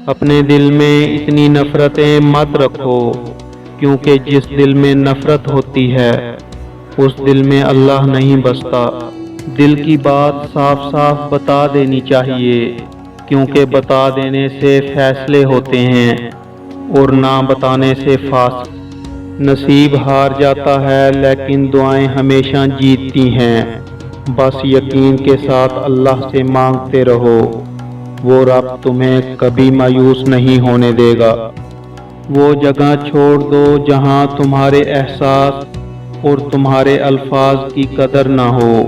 اپنے دل میں اتنی نفرتیں مت رکھو، کیونکہ جس دل میں نفرت ہوتی ہے اس دل میں اللہ نہیں بستا۔ دل کی بات صاف صاف بتا دینی چاہیے، کیونکہ بتا دینے سے فیصلے ہوتے ہیں اور نہ بتانے سے فاسق۔ نصیب ہار جاتا ہے لیکن دعائیں ہمیشہ جیتتی ہیں۔ بس یقین کے ساتھ اللہ سے مانگتے رہو، وہ رب تمہیں کبھی مایوس نہیں ہونے دے گا۔ وہ جگہ چھوڑ دو جہاں تمہارے احساس اور تمہارے الفاظ کی قدر نہ ہو،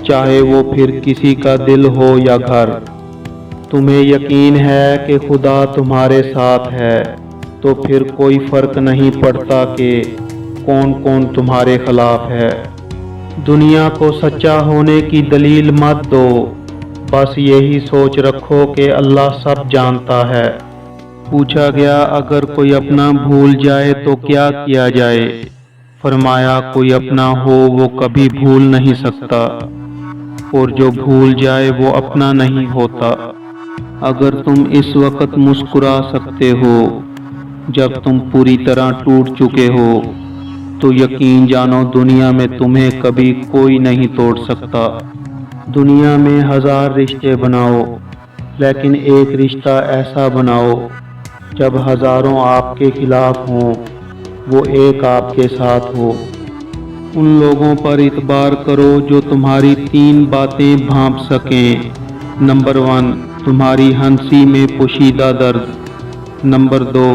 چاہے وہ پھر کسی کا دل ہو یا گھر۔ تمہیں یقین ہے کہ خدا تمہارے ساتھ ہے، تو پھر کوئی فرق نہیں پڑتا کہ کون کون تمہارے خلاف ہے۔ دنیا کو سچا ہونے کی دلیل مت دو، بس یہی سوچ رکھو کہ اللہ سب جانتا ہے۔ پوچھا گیا اگر کوئی اپنا بھول جائے تو کیا کیا جائے؟ فرمایا کوئی اپنا ہو وہ کبھی بھول نہیں سکتا، اور جو بھول جائے وہ اپنا نہیں ہوتا۔ اگر تم اس وقت مسکرا سکتے ہو جب تم پوری طرح ٹوٹ چکے ہو، تو یقین جانو دنیا میں تمہیں کبھی کوئی نہیں توڑ سکتا۔ دنیا میں 1000 رشتے بناؤ، لیکن ایک رشتہ ایسا بناؤ جب ہزاروں آپ کے خلاف ہوں وہ ایک آپ کے ساتھ ہو۔ ان لوگوں پر اعتبار کرو جو تمہاری 3 باتیں بھانپ سکیں۔ نمبر 1، تمہاری ہنسی میں پوشیدہ درد۔ نمبر 2،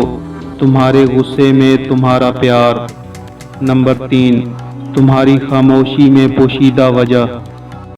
تمہارے غصے میں تمہارا پیار۔ نمبر 3، تمہاری خاموشی میں پوشیدہ وجہ۔